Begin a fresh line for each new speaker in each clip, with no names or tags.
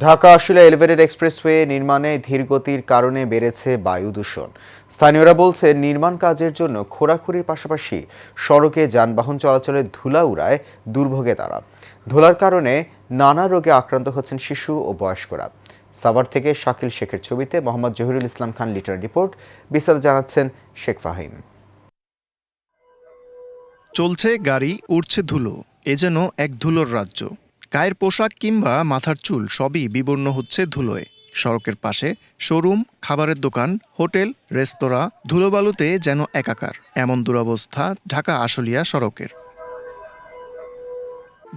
Dhaka Ashulia elevated expressway নির্মাণে ধীরগতির কারণে বেড়েছে বায়ু দূষণ। স্থানীয়রা বলছে নির্মাণ কাজের জন্য খোঁড়াখুড়ির পাশাপাশি সড়কে যানবাহন চলাচলে ধুলা উড়ায় দুর্ভোগে তারা। ধুলার কারণে নানা রোগে আক্রান্ত হচ্ছেন শিশু ও বয়স্করা। সাভার থেকে শাকিল শেখের ছবিতে মোহাম্মদ জহিরুল ইসলাম খান লিটার রিপোর্ট। বিস্তারিত জানাচ্ছেন শেখ ফাহিম।
চলছে গাড়ি, উড়ছে ধুলো, এ যেন এক ধুলোর রাজ্য। গায়ের পোশাক কিংবা মাথার চুল সবই বিবর্ণ হচ্ছে ধুলোয়। সড়কের পাশে শোরুম, খাবারের দোকান, হোটেল, রেস্তোরাঁ ধুলোবালুতে যেন একাকার। এমন দুরবস্থা ঢাকা আশুলিয়া সড়কের।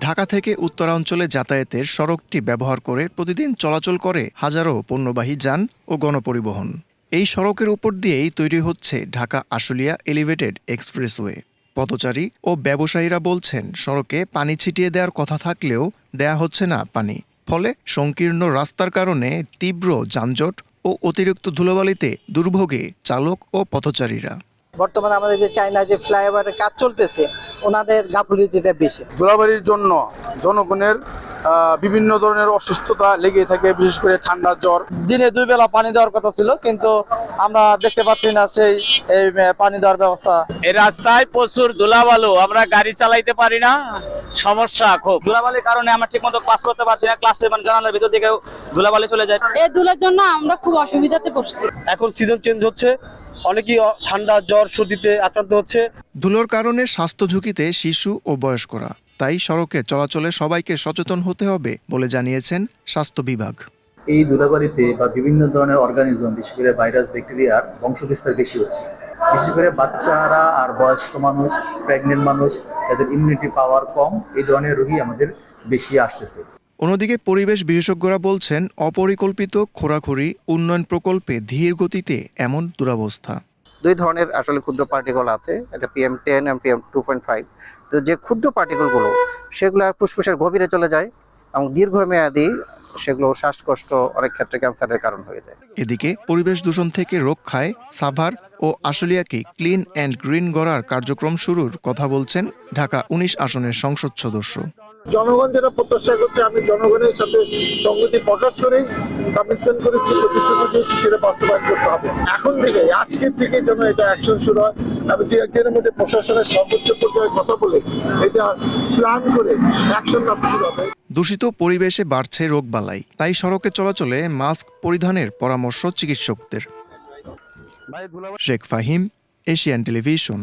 ঢাকা থেকে উত্তরাঞ্চলে যাতায়াতের সড়কটি ব্যবহার করে প্রতিদিন চলাচল করে হাজারো পণ্যবাহী যান ও গণপরিবহন। এই সড়কের উপর দিয়েই তৈরি হচ্ছে ঢাকা আশুলিয়া এলিভেটেড এক্সপ্রেসওয়ে। পথচারী ও ব্যবসায়ীরা বলছেন সড়কে পানি ছিটিয়ে দেওয়ার কথা থাকলেও দেয়া হচ্ছে না পানি। ফলে সংকীর্ণ রাস্তার কারণে তীব্র যানজট ও অতিরিক্ত ধুলোবালিতে দুর্ভোগে চালক ও পথচারীরা।
বর্তমানে আমাদের যে চায়না যে ফ্লাইওভারের কাজ চলতেছে, ওনাদের গাফিলতিটা বেশি।
ধুলাবালির জন্য জনগণের বিভিন্ন ধরনের অসুস্থতা লেগে থাকে, বিশেষ করে ঠান্ডা, জ্বর।
দিনে 2 বেলা পানি দেওয়ার কথা ছিল, কিন্তু আমরা দেখতে পাচ্ছি না সেই পানি দেওয়ার ব্যবস্থা।
এই রাস্তায় প্রচুর ধুলাবালু, আমরা গাড়ি চালাইতে পারি না, সমস্যা খুব। ধুলাবালির কারণে আমরা ঠিকমতো ক্লাস করতে পারছি না, ক্লাসে মানে জানালার ভিতর দিকে ধুলাবালি চলে যায়।
এই ধুলার জন্য আমরা খুব অসুবিধাতে পড়ছি।
এখন সিজন চেঞ্জ হচ্ছে, অনেকেই ঠান্ডা, জ্বর, সর্দিতে আক্রান্ত হচ্ছে।
ধুলোর কারণে স্বাস্থ্য ঝুঁকিতে শিশু ও বয়স্করা। তাই সড়কে চলাচলে সবাইকে সচেতন হতে হবে বলে জানিয়েছেন স্বাস্থ্য বিভাগ।
এই ধুলাবালিতে বা বিভিন্ন ধরনের অর্গানিজম, বিশেষ করে ভাইরাস, ব্যাকটেরিয়ার বংশবিস্তার বেশি হচ্ছে। বিশেষ করে বাচ্চারা আর বয়স্ক মানুষ, প্রেগনেন্ট মানুষ, এদের ইমিউনিটি পাওয়ার কম, এই ধরনের রোগী আমাদের বেশি আসতেছে।
অন্যদিকে পরিবেশ বিশেষজ্ঞরা বলছেন অপরিকল্পিত খোঁড়াখুড়ি উন্নয়ন প্রকল্পে ধীর গতিতে এমন দুরবস্থা।
2 ধরনের আসলে ক্ষুদ্র পার্টিকেল আছে, একটা PM10 এবং PM2.5। তো যে ক্ষুদ্র পার্টিকেলগুলো সেগুলো ফুসফুসের গভীরে চলে যায় এবং দীর্ঘমেয়াদী সেগুলো শ্বাসকষ্ট, অনেক ক্ষেত্রে ক্যান্সারের কারণ হয়ে যায়।
এদিকে পরিবেশ দূষণ থেকে রক্ষায় সাভার ও আশুলিয়াকে ক্লিন অ্যান্ড গ্রিন গড়ার কার্যক্রম শুরুর কথা বলছেন ঢাকা 19 আসনের সংসদ সদস্য।
জনগণ যেটা প্রত্যাশা করছে, আমি জনগণের সাথে সংগতি প্রকাশ করে কমিটমেন্ট করেছি, প্রতিশ্রুতি দিয়েছি, সেটা বাস্তবায়ন করতে হবে। এখন থেকে, আজকের থেকে যেন এটা অ্যাকশন শুরু হয়। আমি 2-1 দিনের মধ্যে প্রশাসনের সর্বোচ্চ পর্যায়ে কথা বলে এটা প্ল্যান করে অ্যাকশন নেওয়া শুরু হবে।
দূষিত পরিবেশে বাড়ছে রোগবালাই, তাই সড়কে চলাচলে মাস্ক পরিধানের পরামর্শ চিকিৎসকদের। Sheikh Fahim, Asian television.